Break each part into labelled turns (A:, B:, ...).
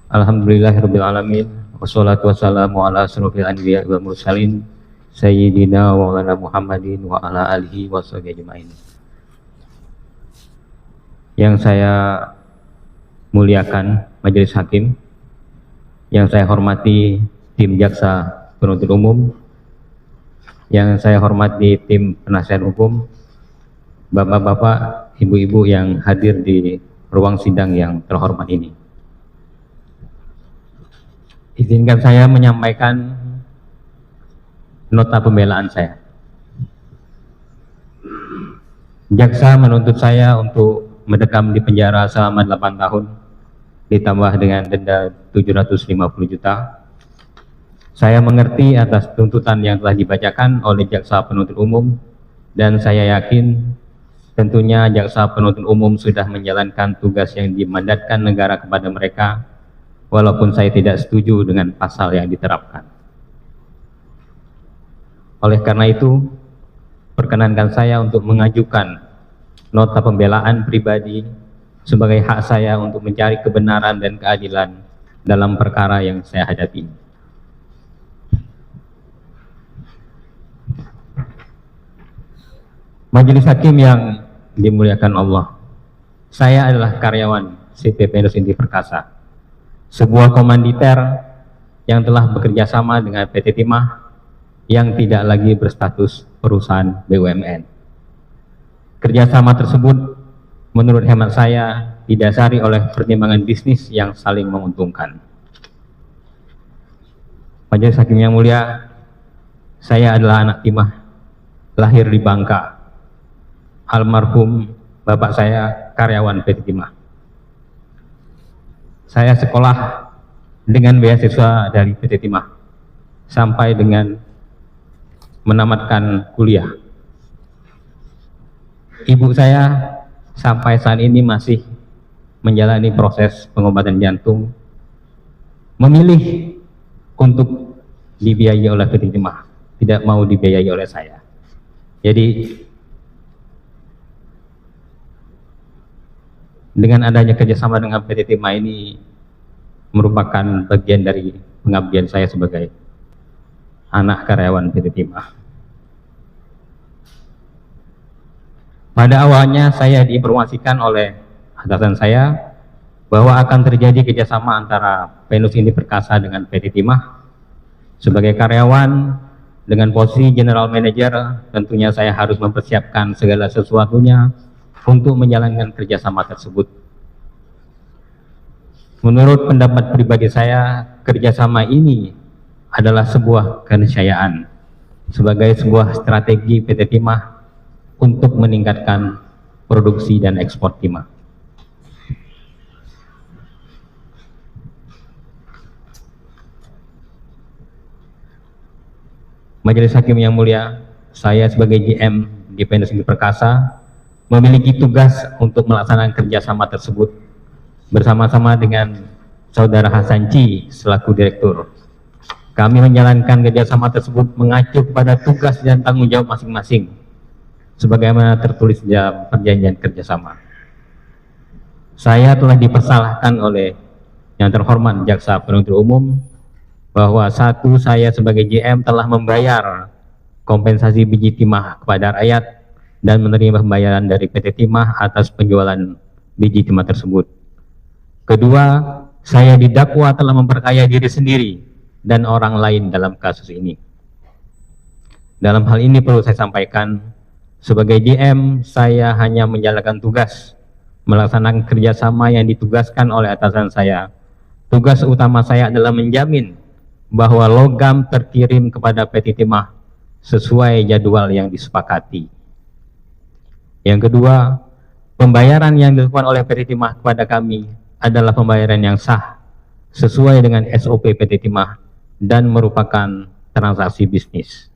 A: Alhamdulillahirabbil alamin wassalatu wassalamu ala asyrofil anbiya wal mursalin sayyidina wa maulana Muhammadin wa ala alihi washabihi ajmain. Yang saya muliakan majelis hakim, yang saya hormati tim jaksa penuntut umum, yang saya hormati tim penasihat hukum, bapak-bapak, ibu-ibu yang hadir di ruang sidang yang terhormat ini. Izinkan saya menyampaikan nota pembelaan saya. Jaksa menuntut saya untuk mendekam di penjara selama 8 tahun, ditambah dengan denda 750 juta. Saya mengerti atas tuntutan yang telah dibacakan oleh jaksa penuntut umum, dan saya yakin tentunya jaksa penuntut umum sudah menjalankan tugas yang dimandatkan negara kepada mereka, walaupun saya tidak setuju dengan pasal yang diterapkan. Oleh karena itu, perkenankan saya untuk mengajukan nota pembelaan pribadi sebagai hak saya untuk mencari kebenaran dan keadilan dalam perkara yang saya hadapi. Majelis hakim yang dimuliakan Allah, saya adalah karyawan CP Pendus Inti Perkasa, sebuah komanditer yang telah bekerja sama dengan PT Timah yang tidak lagi berstatus perusahaan BUMN. Kerjasama tersebut menurut hemat saya didasari oleh pertimbangan bisnis yang saling menguntungkan. Majelis hakim yang mulia, saya adalah anak Timah, lahir di Bangka. Almarhum bapak saya karyawan PT Timah. Saya sekolah dengan beasiswa dari PT Timah sampai dengan menamatkan kuliah. Ibu saya sampai saat ini masih menjalani proses pengobatan jantung, memilih untuk dibiayai oleh PT Timah, tidak mau dibiayai oleh saya. Jadi dengan adanya kerjasama dengan PT Timah ini merupakan bagian dari pengabdian saya sebagai anak karyawan PT Timah. Pada awalnya saya diinformasikan oleh atasan saya bahwa akan terjadi kerjasama antara Pendus Inti Perkasa dengan PT Timah. Sebagai karyawan dengan posisi General Manager, tentunya saya harus mempersiapkan segala sesuatunya untuk menjalankan kerjasama tersebut. Menurut pendapat pribadi saya, kerjasama ini adalah sebuah keniscayaan sebagai sebuah strategi PT Timah untuk meningkatkan produksi dan ekspor timah. Majelis hakim yang mulia, saya sebagai GM di Pendus Inti Perkasa memiliki tugas untuk melaksanakan kerjasama tersebut bersama-sama dengan Saudara Hasan Ci selaku direktur. Kami menjalankan kerjasama tersebut mengacu pada tugas dan tanggung jawab masing-masing sebagaimana tertulis dalam perjanjian kerjasama. Saya telah dipersalahkan oleh yang terhormat jaksa penuntut umum bahwa satu, saya sebagai GM telah membayar kompensasi biji timah kepada rakyat dan menerima pembayaran dari PT Timah atas penjualan biji timah tersebut. Kedua, saya didakwa telah memperkaya diri sendiri dan orang lain dalam kasus ini. Dalam hal ini perlu saya sampaikan, sebagai GM saya hanya menjalankan tugas, melaksanakan kerjasama yang ditugaskan oleh atasan saya. Tugas utama saya adalah menjamin bahwa logam terkirim kepada PT Timah sesuai jadwal yang disepakati. Yang kedua, pembayaran yang dilakukan oleh PT Timah kepada kami adalah pembayaran yang sah sesuai dengan SOP PT Timah dan merupakan transaksi bisnis.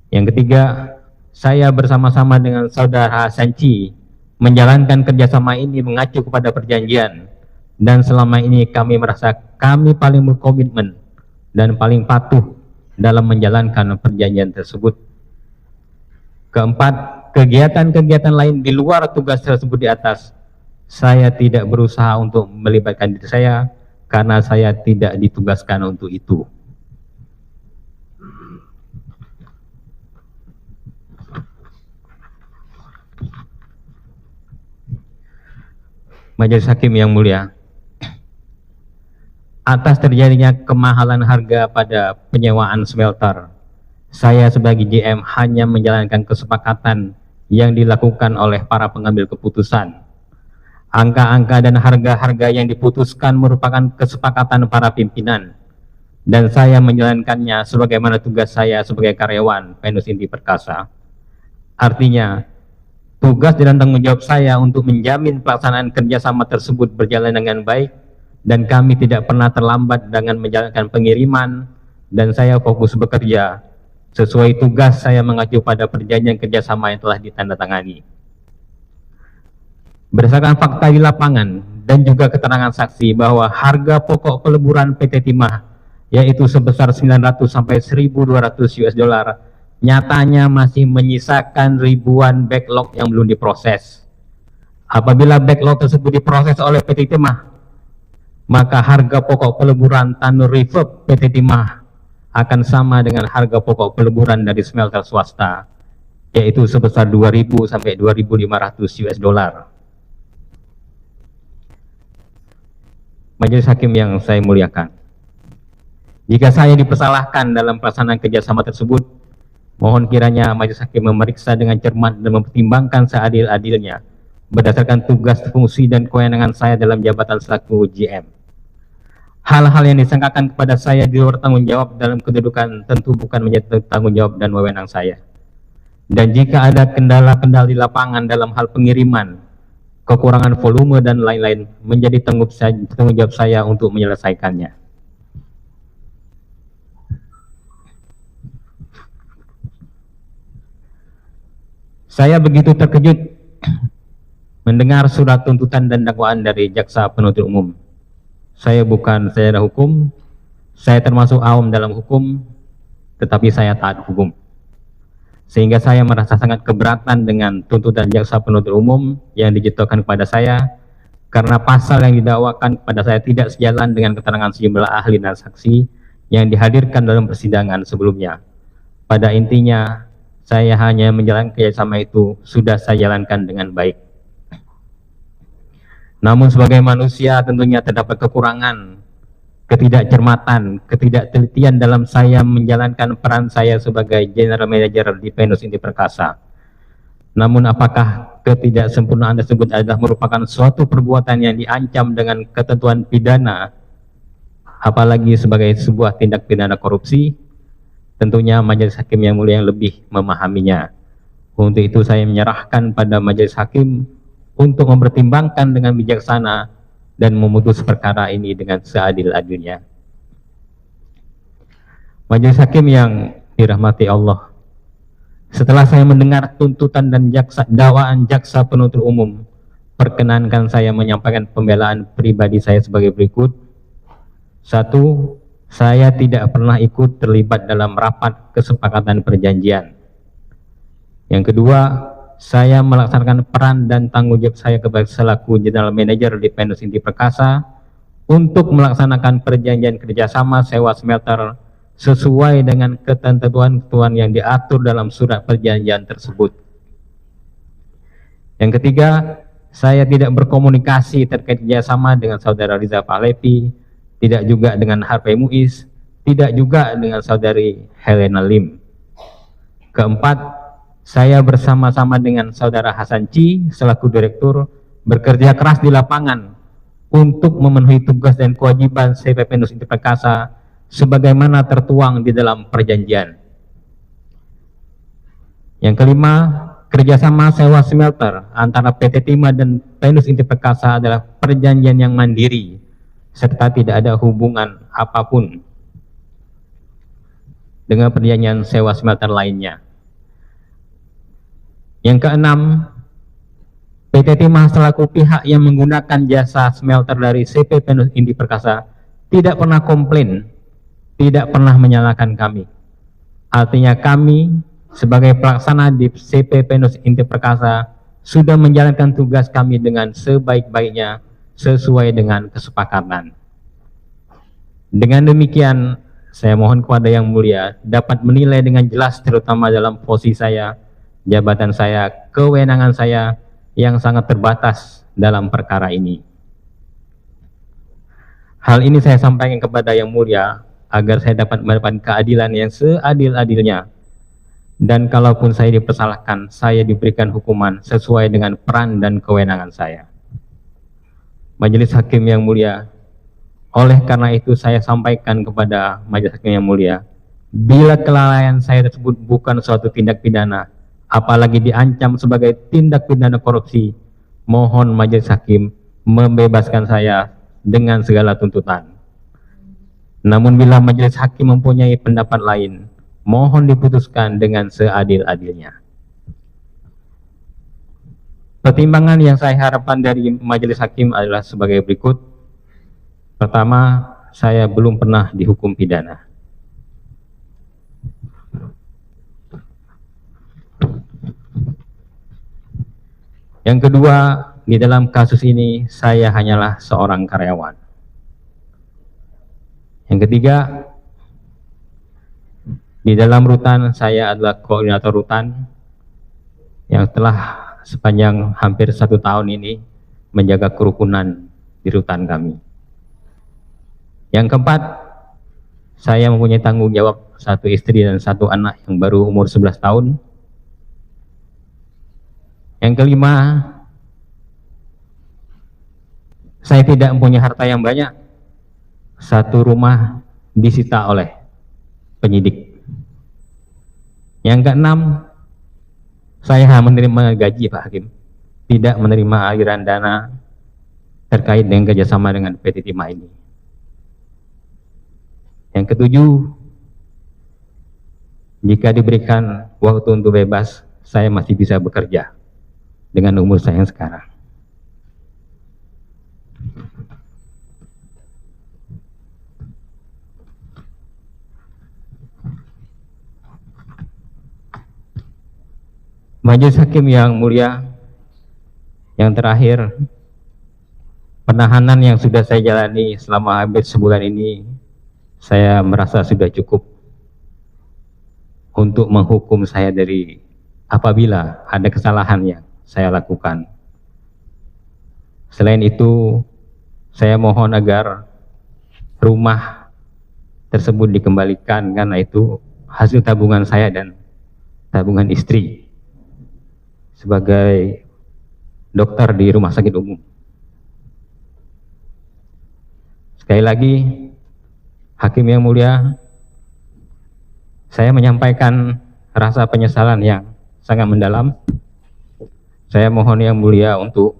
A: Yang ketiga, saya bersama-sama dengan Saudara Hasan Ci menjalankan kerjasama ini mengacu kepada perjanjian, dan selama ini kami merasa kami paling berkomitmen dan paling patuh dalam menjalankan perjanjian tersebut. Keempat, kegiatan-kegiatan lain di luar tugas tersebut di atas, saya tidak berusaha untuk melibatkan diri saya karena saya tidak ditugaskan untuk itu. Majelis Hakim yang mulia, atas terjadinya kemahalan harga pada penyewaan smelter, saya sebagai GM hanya menjalankan kesepakatan yang dilakukan oleh para pengambil keputusan. Angka-angka dan harga-harga yang diputuskan merupakan kesepakatan para pimpinan, dan saya menjalankannya sebagaimana tugas saya sebagai karyawan Venus Inti Perkasa. Artinya, tugas dan tanggung jawab saya untuk menjamin pelaksanaan kerjasama tersebut berjalan dengan baik, dan kami tidak pernah terlambat dengan menjalankan pengiriman, dan saya fokus bekerja sesuai tugas saya mengacu pada perjanjian kerjasama yang telah ditandatangani. Berdasarkan fakta di lapangan dan juga keterangan saksi bahwa harga pokok peleburan PT Timah yaitu sebesar 900 sampai 1.200 US dollar nyatanya masih menyisakan ribuan backlog yang belum diproses. Apabila backlog tersebut diproses oleh PT Timah, maka harga pokok peleburan Tanur Reverb PT Timah akan sama dengan harga pokok peleburan dari smelter swasta, yaitu sebesar 2.000 sampai 2.500 US dollar. Majelis Hakim yang saya muliakan, jika saya dipersalahkan dalam pelaksanaan kerjasama tersebut, mohon kiranya Majelis Hakim memeriksa dengan cermat dan mempertimbangkan seadil-adilnya berdasarkan tugas, fungsi, dan kewenangan saya dalam jabatan selaku GM. Hal-hal yang disangkakan kepada saya di luar tanggung jawab dalam kedudukan tentu bukan menjadi tanggung jawab dan wewenang saya. Dan jika ada kendala-kendala di lapangan dalam hal pengiriman, kekurangan volume, dan lain-lain, menjadi tanggung jawab saya untuk menyelesaikannya. Saya begitu terkejut mendengar surat tuntutan dan dakwaan dari jaksa penuntut umum. Saya bukan sarjana hukum, saya termasuk awam dalam hukum, tetapi saya taat hukum. Sehingga saya merasa sangat keberatan dengan tuntutan jaksa penuntut umum yang dijatuhkan kepada saya, karena pasal yang didakwakan kepada saya tidak sejalan dengan keterangan sejumlah ahli dan saksi yang dihadirkan dalam persidangan sebelumnya. Pada intinya, saya hanya menjalankan kerjasama itu sudah saya jalankan dengan baik. Namun sebagai manusia tentunya terdapat kekurangan, ketidakcermatan, ketidaktelitian dalam saya menjalankan peran saya sebagai General Manager di Venus Inti Perkasa. Namun apakah ketidaksempurnaan tersebut adalah merupakan suatu perbuatan yang diancam dengan ketentuan pidana, apalagi sebagai sebuah tindak pidana korupsi? Tentunya Majelis Hakim yang mulia yang lebih memahaminya. Untuk itu saya menyerahkan pada Majelis Hakim untuk mempertimbangkan dengan bijaksana dan memutus perkara ini dengan seadil-adilnya. Majelis Hakim yang dirahmati Allah, setelah saya mendengar tuntutan dan dakwaan jaksa penuntut umum, perkenankan saya menyampaikan pembelaan pribadi saya sebagai berikut. 1. Saya tidak pernah ikut terlibat dalam rapat kesepakatan perjanjian. Yang kedua, saya melaksanakan peran dan tanggung jawab saya selaku General Manager di Venus Inti Perkasa untuk melaksanakan perjanjian kerjasama sewa smelter sesuai dengan ketentuan-ketentuan yang diatur dalam surat perjanjian tersebut. Yang ketiga, saya tidak berkomunikasi terkait kerjasama dengan saudara Riza Pahlevi, tidak juga dengan Harvey Muiz, tidak juga dengan saudari Helena Lim. Keempat, saya bersama-sama dengan saudara Hasan Chi selaku direktur bekerja keras di lapangan untuk memenuhi tugas dan kewajiban CV Venus Inti Perkasa sebagaimana tertuang di dalam perjanjian. Yang kelima, kerjasama sewa smelter antara PT Timah dan Venus Inti Perkasa adalah perjanjian yang mandiri serta tidak ada hubungan apapun dengan perjanjian sewa smelter lainnya. Yang keenam, PT Timah selaku pihak yang menggunakan jasa smelter dari CP Venus Inti Perkasa tidak pernah komplain, tidak pernah menyalahkan kami. Artinya kami sebagai pelaksana di CP Venus Inti Perkasa sudah menjalankan tugas kami dengan sebaik-baiknya sesuai dengan kesepakatan. Dengan demikian, saya mohon kepada Yang Mulia dapat menilai dengan jelas, terutama dalam posisi saya, jabatan saya, kewenangan saya yang sangat terbatas dalam perkara ini. Hal ini saya sampaikan kepada Yang Mulia agar saya dapat mendapatkan keadilan yang seadil-adilnya. Dan kalaupun saya dipersalahkan, saya diberikan hukuman sesuai dengan peran dan kewenangan saya. Majelis Hakim yang mulia, oleh karena itu saya sampaikan kepada Majelis Hakim yang mulia, bila kelalaian saya tersebut bukan suatu tindak pidana, apalagi diancam sebagai tindak pidana korupsi, mohon Majelis Hakim membebaskan saya dengan segala tuntutan. Namun bila Majelis Hakim mempunyai pendapat lain, mohon diputuskan dengan seadil-adilnya. Pertimbangan yang saya harapkan dari Majelis Hakim adalah sebagai berikut. Pertama, saya belum pernah dihukum pidana. Yang kedua, di dalam kasus ini saya hanyalah seorang karyawan. Yang ketiga, di dalam rutan saya adalah koordinator rutan yang telah sepanjang hampir 1 tahun ini menjaga kerukunan di rutan kami. Yang keempat, saya mempunyai tanggung jawab 1 istri dan 1 anak yang baru umur 11 tahun. Yang kelima, saya tidak mempunyai harta yang banyak. 1 rumah disita oleh penyidik. Yang keenam, saya menerima gaji Pak Hakim, tidak menerima aliran dana terkait dengan kerjasama dengan PT Timah ini. Yang ketujuh, jika diberikan waktu untuk bebas, saya masih bisa bekerja dengan umur saya yang sekarang. Majelis Hakim yang mulia, yang terakhir, penahanan yang sudah saya jalani selama hampir sebulan ini, saya merasa sudah cukup untuk menghukum saya dari apabila ada kesalahan yang saya lakukan. Selain itu, saya mohon agar rumah tersebut dikembalikan, karena itu hasil tabungan saya dan tabungan istri sebagai dokter di rumah sakit umum. Sekali lagi, Hakim yang mulia, saya menyampaikan rasa penyesalan yang sangat mendalam. Saya mohon yang mulia untuk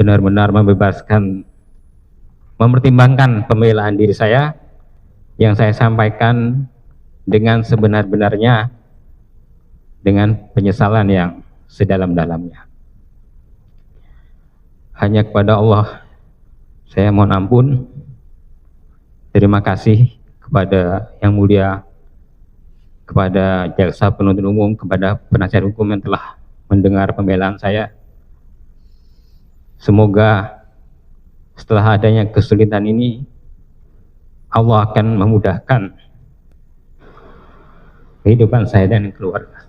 A: benar-benar membebaskan, mempertimbangkan pembelaan diri saya yang saya sampaikan dengan sebenar-benarnya, dengan penyesalan yang sedalam-dalamnya. Hanya kepada Allah saya mohon ampun. Terima kasih kepada Yang Mulia, kepada jaksa penuntut umum, kepada penasihat hukum yang telah mendengar pembelaan saya. Semoga setelah adanya kesulitan ini, Allah akan memudahkan kehidupan saya dan keluarga.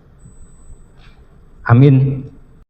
A: Amin.